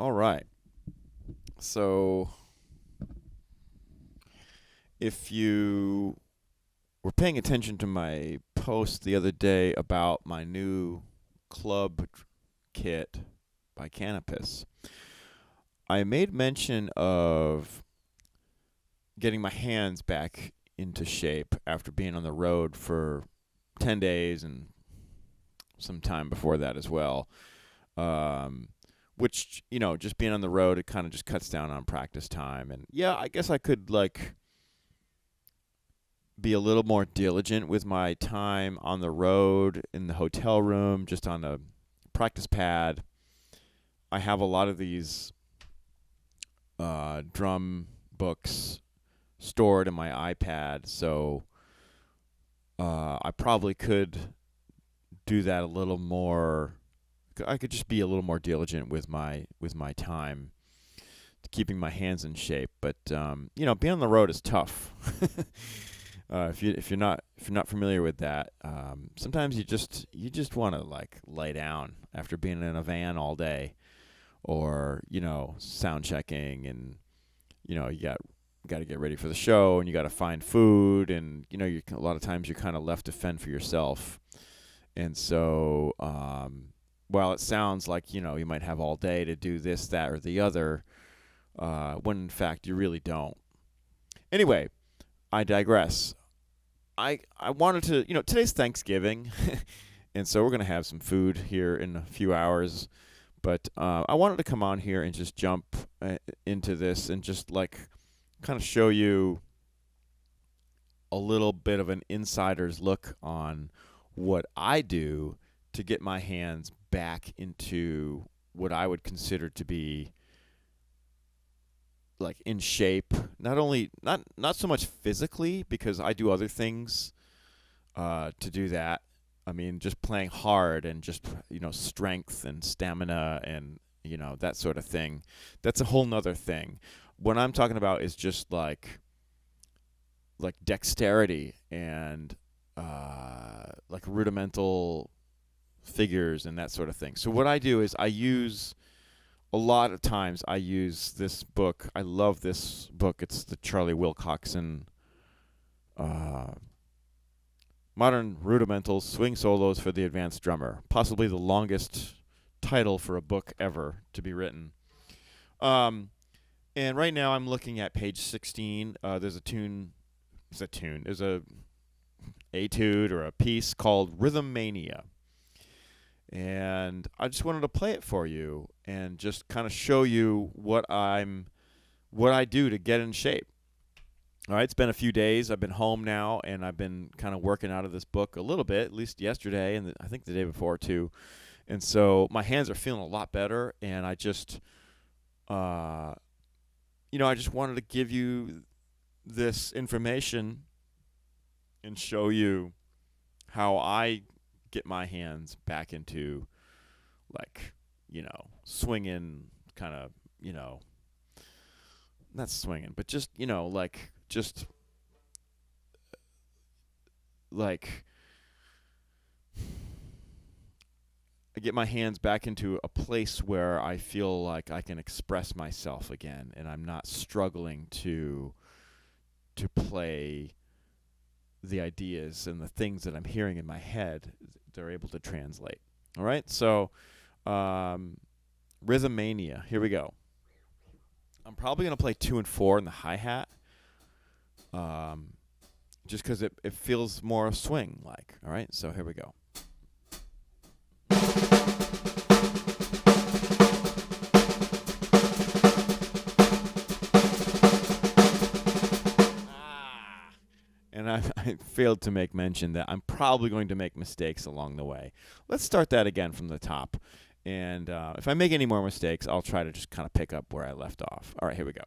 All right. So, if you were paying attention to my post the other day about my new club kit by Canopus, I made mention of getting my hands back into shape after being on the road for 10 days and some time before that as well. Which, just being on the road, it kind of just cuts down on practice time. And yeah, I guess I could be a little more diligent with my time on the road, in the hotel room, just on a practice pad. I have a lot of these drum books stored in my iPad, so I probably could do that a little more. I could just be a little more diligent with my time, keeping my hands in shape. But being on the road is tough. If you're not familiar with that, sometimes you just want to lay down after being in a van all day, or sound checking, and you got to get ready for the show, and you got to find food, and a lot of times you're kind of left to fend for yourself. And so while it sounds like you might have all day to do this, that, or the other, when in fact you really don't. Anyway, I digress. I wanted to, today's Thanksgiving, and so we're going to have some food here in a few hours. But I wanted to come on here and just jump into this and just kind of show you a little bit of an insider's look on what I do to get my hands back into what I would consider to be in shape. Not so much physically, because I do other things to do that. I mean, just playing hard and just strength and stamina and that sort of thing. That's a whole nother thing. What I'm talking about is just like dexterity and rudimental figures and that sort of thing. So what I do is a lot of times I use this book. I love this book. It's the Charlie Wilcoxon Modern Rudimental Swing Solos for the Advanced Drummer. Possibly the longest title for a book ever to be written. And right now I'm looking at page 16. There's a tune. There's a etude or a piece called Rhythm Mania. And I just wanted to play it for you and just kind of show you what I do to get in shape. All right, it's been a few days. I've been home now, and I've been kind of working out of this book a little bit, at least yesterday, and I think the day before too. And so my hands are feeling a lot better, and I just, I just wanted to give you this information and show you how I get my hands back into swinging, kind of, not swinging, but just, I get my hands back into a place where I feel like I can express myself again, and I'm not struggling to play the ideas and the things that I'm hearing in my head. They're able to translate. All right, so Rhythm Mania. Here we go. I'm probably going to play 2 and 4 in the hi-hat, just because it feels more swing-like. All right, so here we go. And I failed to make mention that I'm probably going to make mistakes along the way. Let's start that again from the top. And if I make any more mistakes, I'll try to just kind of pick up where I left off. All right, here we go.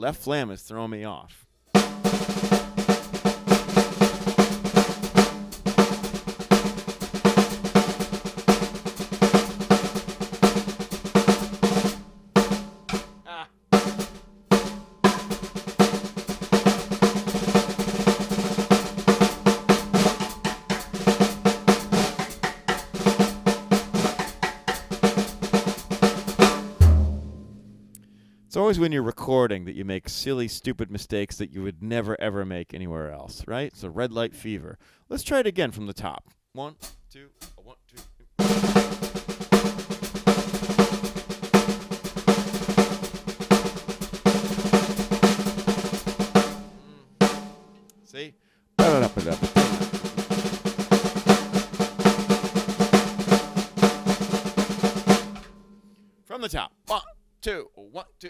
left flam is throwing me off. It's always when you're recording that you make silly, stupid mistakes that you would never, ever make anywhere else, right? So red light fever. Let's try it again from the top. 1, 2, 1, 2. See? From the top. 1, 2, 1, 2.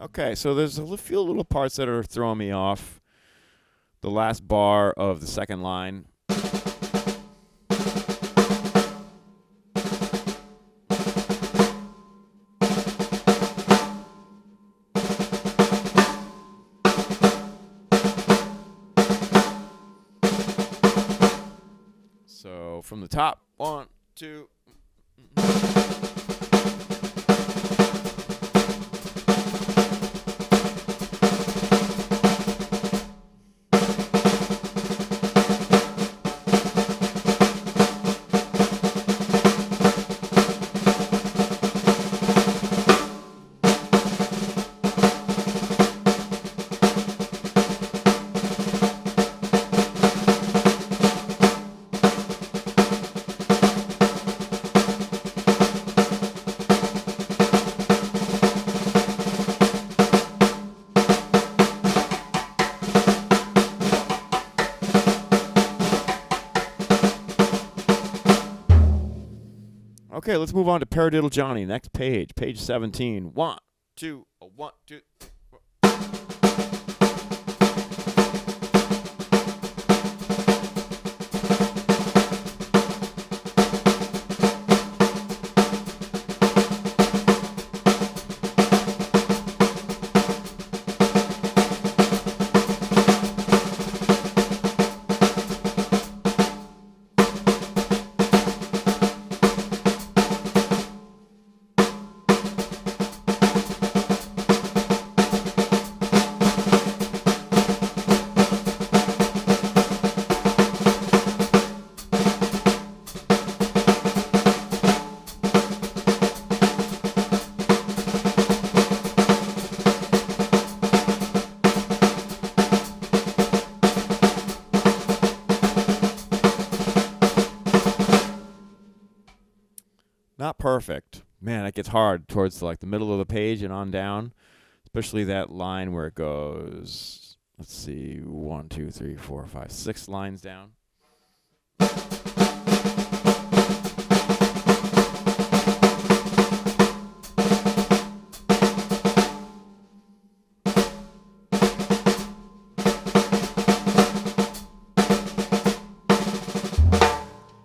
Okay, so there's a few little parts that are throwing me off. The last bar of the second line. So from the top, 1, 2. Okay, let's move on to Paradiddle Johnny. Next page, page 17. 1, 2, 1, 2. Not perfect. Man, it gets hard towards like the middle of the page and on down, especially that line where it goes, let's see, 1, 2, 3, 4, 5, 6 lines down.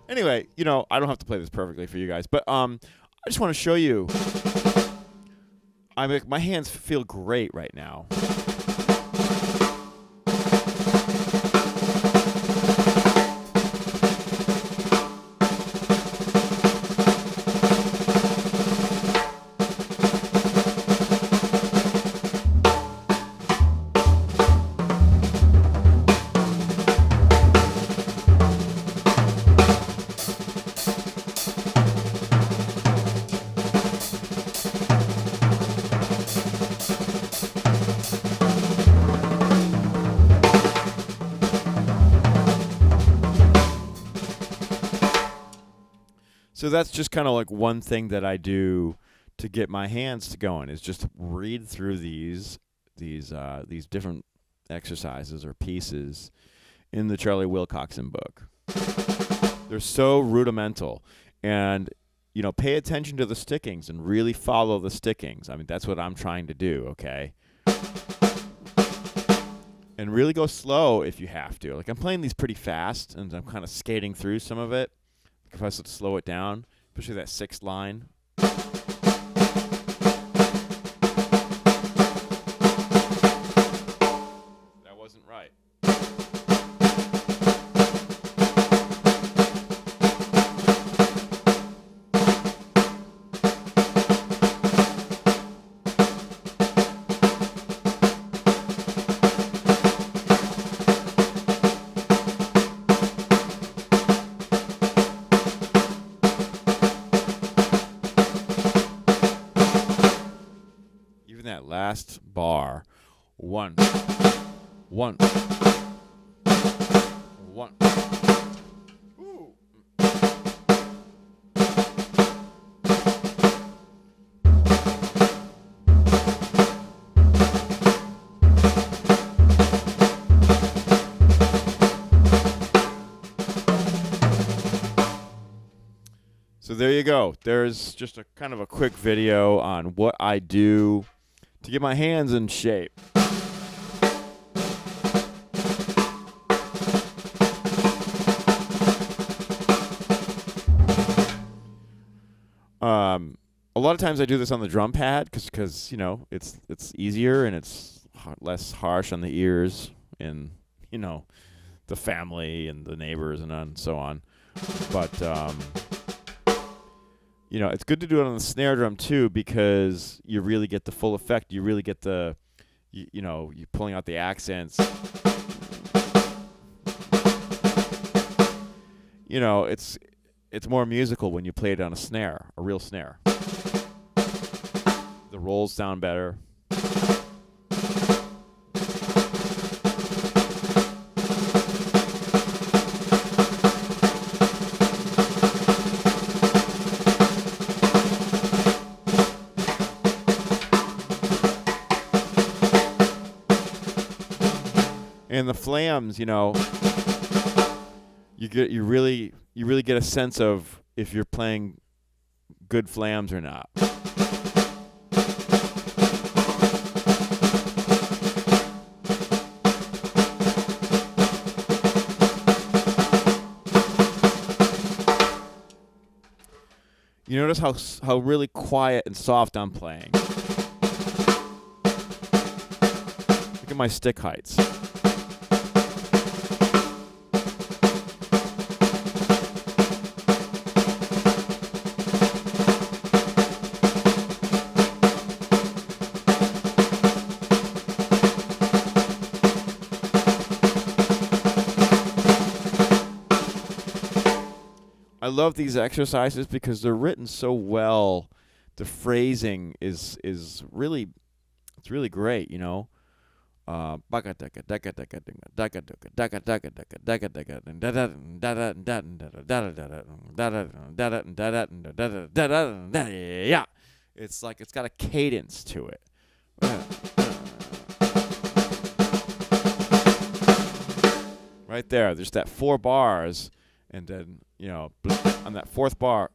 Anyway, you know, I don't have to play this perfectly for you guys, but I just want to show you. My hands feel great right now. So that's just kind of like one thing that I do to get my hands to going is just read through these different exercises or pieces in the Charlie Wilcoxon book. They're so rudimental, and pay attention to the stickings and really follow the stickings. I mean, that's what I'm trying to do, okay? And really go slow if you have to. Like, I'm playing these pretty fast, and I'm kind of skating through some of it. If I should slow it down, especially that sixth line. That wasn't right. That last bar, one. Ooh. So there you go. There's just a kind of a quick video on what I do to get my hands in shape. A lot of times I do this on the drum pad because it's easier and it's less harsh on the ears and the family and the neighbors and so on. But it's good to do it on the snare drum too because you really get the full effect. You really get the, you're pulling out the accents. It's more musical when you play it on a snare, a real snare. The rolls sound better. And the flams, you really get a sense of if you're playing good flams or not. You notice how really quiet and soft I'm playing. Look at my stick heights. I love these exercises because they're written so well. The phrasing is really, it's really great, Yeah, it's like it's got a cadence to it. Right there, there's that 4 bars, and then on that 4th bar,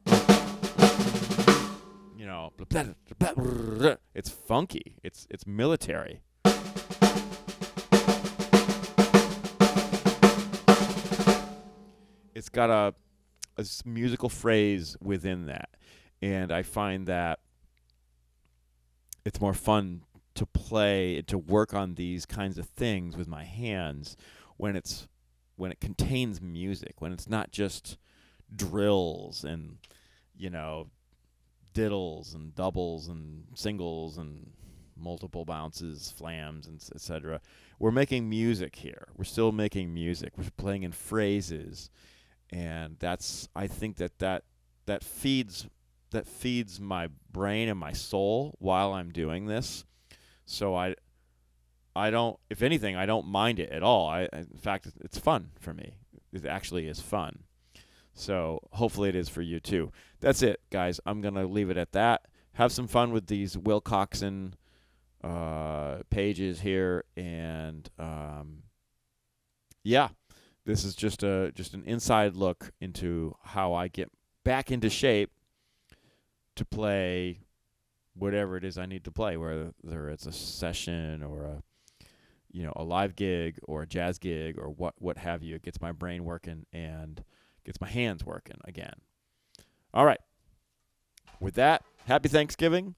it's funky. It's military. It's got a musical phrase within that, and I find that it's more fun to play and to work on these kinds of things with my hands when it contains music, when it's not just drills and diddles and doubles and singles and multiple bounces, flams, and etc. We're making music here. We're still making music. We're playing in phrases, and I think that feeds my brain and my soul while I'm doing this. So I don't, if anything, I don't mind it at all. In fact, it's fun for me. It actually is fun. So hopefully it is for you too. That's it, guys. I'm going to leave it at that. Have some fun with these Wilcoxon pages here, and yeah, this is just an inside look into how I get back into shape to play whatever it is I need to play, whether it's a session or a live gig or a jazz gig or what have you. It gets my brain working and gets my hands working again. All right. With that, happy Thanksgiving.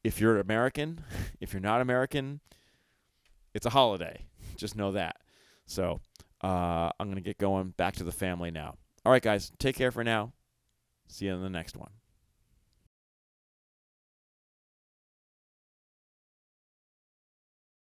If you're American, if you're not American, it's a holiday. Just know that. So I'm going to get going back to the family now. All right, guys, take care for now. See you in the next one.